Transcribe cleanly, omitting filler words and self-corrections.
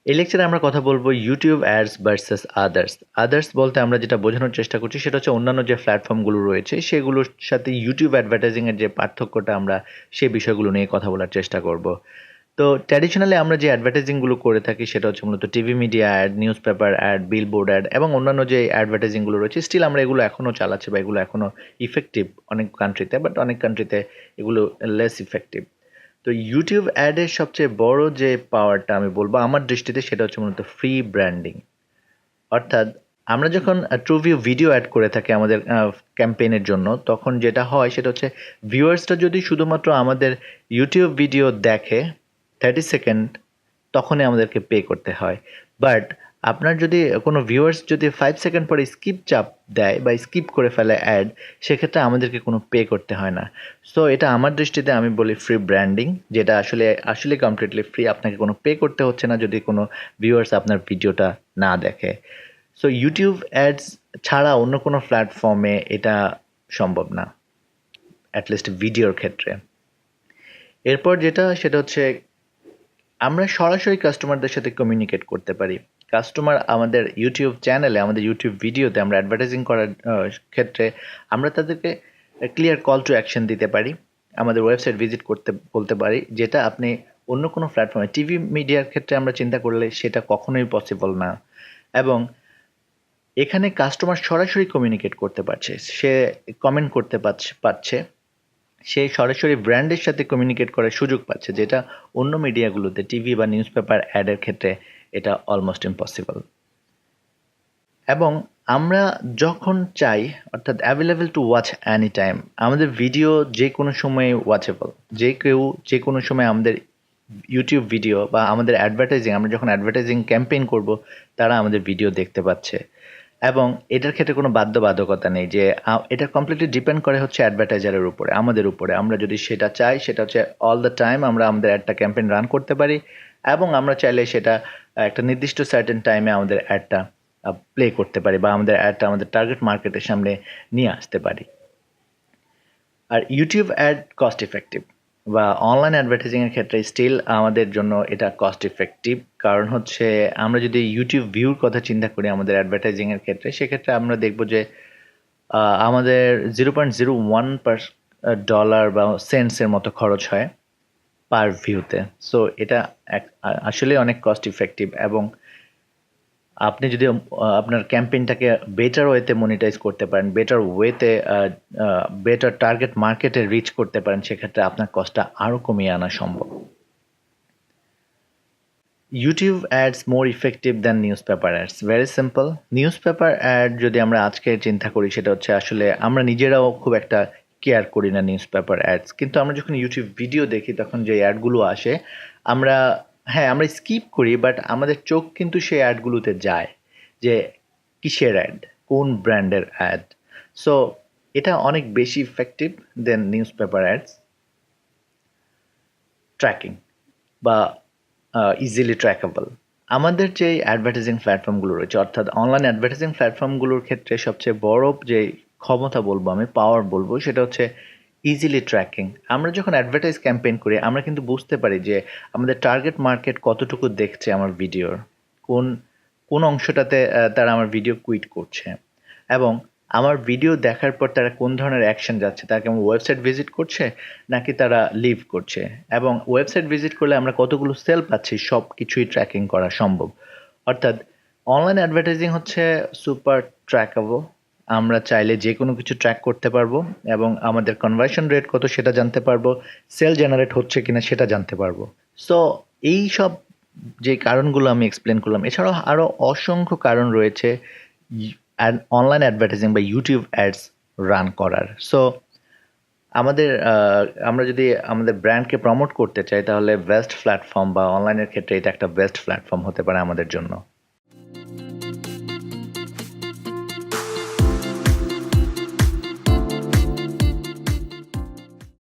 এই লেকচারে আমরা কথা বলবো YouTube ads versus others. Others বলতে আমরা যেটা বোঝানোর চেষ্টা করছি সেটা হচ্ছে অন্যান্য যে প্ল্যাটফর্মগুলো রয়েছে সেগুলোর সাথে ইউটিউব অ্যাডভার্টাইজিংয়ের যে পার্থক্যটা আমরা সেই বিষয়গুলো নিয়ে কথা বলার চেষ্টা করব। তো ট্র্যাডিশনালি আমরা যে অ্যাডভার্টাইজিংগুলো করে থাকি সেটা হচ্ছে মূলত TV media ad, newspaper ad, billboard ad এবং অন্যান্য যে অ্যাডভার্টাইজিংগুলো রয়েছে স্টিল আমরা এগুলো এখনও চালাচ্ছি বা এগুলো এখনও ইফেক্টিভ অনেক কান্ট্রিতে, বাট অনেক কান্ট্রিতে এগুলো লেস ইফেক্টিভ। তো ইউটিউব অ্যাডের সবচেয়ে বড় যে পাওয়ারটা আমি বলবো আমার দৃষ্টিতে সেটা হচ্ছে মূলত ফ্রি ব্র্যান্ডিং। অর্থাৎ আমরা যখন ট্রুভিউ ভিডিও অ্যাড করে থাকি আমাদের ক্যাম্পেইনের জন্য, তখন যেটা হয় সেটা হচ্ছে ভিউয়ার্সটা যদি শুধুমাত্র আমাদের ইউটিউব ভিডিও দেখে 30 সেকেন্ড, তখনই আমাদেরকে পে করতে হয়। বাট আপনার যদি কোনো ভিউয়ার্স যদি 5 সেকেন্ড পরে স্কিপ চাপ দেয় বা স্কিপ করে ফেলে অ্যাড, সেক্ষেত্রে আমাদেরকে কোনো পে করতে হয় না। সো এটা আমার দৃষ্টিতে আমি বলি ফ্রি ব্র্যান্ডিং, যেটা আসলে কমপ্লিটলি ফ্রি। আপনাকে কোনো পে করতে হচ্ছে না যদি কোনো ভিউয়ার্স আপনার ভিডিওটা না দেখে। সো ইউটিউব অ্যাডস ছাড়া অন্য কোনো প্ল্যাটফর্মে এটা সম্ভব না, অ্যাটলিস্ট ভিডিওর ক্ষেত্রে। এরপর যেটা সেটা হচ্ছে আমরা সরাসরি কাস্টমারদের সাথে কমিউনিকেট করতে পারি। কাস্টমার আমাদের ইউটিউব চ্যানেলে, আমাদের ইউটিউব ভিডিওতে আমরা অ্যাডভার্টাইজিং করার ক্ষেত্রে আমরা তাদেরকে ক্লিয়ার কল টু অ্যাকশন দিতে পারি, আমাদের ওয়েবসাইট ভিজিট করতে বলতে পারি, যেটা আপনি অন্য কোনো প্ল্যাটফর্মে টিভি মিডিয়ার ক্ষেত্রে আমরা চিন্তা করলে সেটা কখনোই পসিবল না। এবং এখানে কাস্টমার সরাসরি কমিউনিকেট করতে পারছে, সে কমেন্ট করতে পারছে, সে সরাসরি ব্র্যান্ডের সাথে কমিউনিকেট করার সুযোগ পাচ্ছে, যেটা অন্য মিডিয়াগুলোতে টিভি বা নিউজ পেপার অ্যাডের ক্ষেত্রে এটা অলমোস্ট ইম্পসিবল। এবং আমরা যখন চাই, অর্থাৎ available to watch any time, আমাদের ভিডিও যে কোনো সময়ে ওয়াচেবল, যে কেউ যে কোনো সময় আমাদের ইউটিউব ভিডিও বা আমাদের অ্যাডভার্টাইজিং, আমরা যখন অ্যাডভার্টাইজিং ক্যাম্পেইন করব তারা আমাদের ভিডিও দেখতে পাচ্ছে। এবং এটার ক্ষেত্রে কোনো বাধ্যবাধকতা নেই, যে এটা কমপ্লিটলি ডিপেন্ড করে হচ্ছে অ্যাডভার্টাইজারের উপরে, আমাদের উপরে। আমরা যদি সেটা চাই সেটা হচ্ছে অল দ্য টাইম আমরা আমাদের অ্যাডটা ক্যাম্পেইন রান করতে পারি, এবং আমরা চাইলে সেটা একটা নির্দিষ্ট সার্টেন টাইমে আমাদের অ্যাডটা প্লে করতে পারি বা আমাদের অ্যাডটা আমাদের টার্গেট মার্কেটের সামনে নিয়ে আসতে পারি। আর ইউটিউব অ্যাড কস্ট ইফেক্টিভ বা অনলাইন অ্যাডভার্টাইজিংয়ের ক্ষেত্রে স্টিল আমাদের জন্য এটা কস্ট ইফেক্টিভ। কারণ হচ্ছে আমরা যদি ইউটিউব ভিউর কথা চিন্তা করি আমাদের অ্যাডভার্টাইজিংয়ের ক্ষেত্রে, সেক্ষেত্রে আমরা দেখব যে আমাদের $0.01 বা সেন্টসের মতো খরচ হয় পার ভিউতে। সো এটা আসলে অনেক কস্ট ইফেক্টিভ। এবং আপনি যদি আপনার ক্যাম্পেইনটাকে বেটার ওয়েতে মনিটাইজ করতে পারেন, বেটার ওয়েতে বেটার টার্গেট মার্কেটে রিচ করতে পারেন, সেক্ষেত্রে আপনার কস্টটা আরও কমিয়ে আনা সম্ভব। YouTube ads more effective than newspaper ads. Very simple. Newspaper ad যদি আমরা আজকে চিন্তা করি সেটা হচ্ছে আসলে আমরা নিজেরাও খুব একটা কেয়ার করি না নিউজ পেপার অ্যাডস, কিন্তু আমরা যখন ইউটিউব ভিডিও দেখি তখন যে অ্যাডগুলো আসে আমরা, হ্যাঁ আমরা স্কিপ করি, বাট আমাদের চোখ কিন্তু সেই অ্যাডগুলোতে যায় যে কিসের অ্যাড, কোন ব্র্যান্ডের অ্যাড। সো এটা অনেক বেশি ইফেক্টিভ দেন নিউজ পেপার অ্যাডস। ট্র্যাকিং বা ইজিলি ট্র্যাকেবল, আমাদের যে অ্যাডভার্টাইজিং প্ল্যাটফর্মগুলো রয়েছে, অর্থাৎ অনলাইন অ্যাডভার্টাইজিং প্ল্যাটফর্মগুলোর ক্ষেত্রে সবচেয়ে বড় যে ক্ষমতা বলবো আমি, পাওয়ার বলবো, সেটা হচ্ছে ইজিলি ট্র্যাকিং। আমরা যখন অ্যাডভার্টাইজ ক্যাম্পেইন করি আমরা কিন্তু বুঝতে পারি যে আমাদের টার্গেট মার্কেট কতটুকু দেখছে আমার ভিডিওর, কোন কোন অংশটাতে তারা আমার ভিডিও কুইট করছে, এবং আমার ভিডিও দেখার পর তারা কোন ধরনের অ্যাকশন যাচ্ছে, তারা কেমন ওয়েবসাইট ভিজিট করছে নাকি তারা লিভ করছে, এবং ওয়েবসাইট ভিজিট করলে আমরা কতগুলো সেল পাচ্ছি, সব কিছুই ট্র্যাকিং করা সম্ভব। অর্থাৎ অনলাইন অ্যাডভার্টাইজিং হচ্ছে সুপার ট্র্যাকেবল। আমরা চাইলে যে কোনো কিছু ট্র্যাক করতে পারবো এবং আমাদের কনভার্সন রেট কত সেটা জানতে পারবো, সেল জেনারেট হচ্ছে কিনা সেটা জানতে পারবো। সো এই সব যে কারণগুলো আমি এক্সপ্লেন করলাম, এছাড়াও আরও অসংখ্য কারণ রয়েছে অনলাইন অ্যাডভার্টাইজিং বা ইউটিউব অ্যাডস রান করার। সো আমরা যদি আমাদের ব্র্যান্ডকে প্রমোট করতে চাই তাহলে বেস্ট প্ল্যাটফর্ম বা অনলাইনের ক্ষেত্রে এটা একটা বেস্ট প্ল্যাটফর্ম হতে পারে আমাদের জন্য।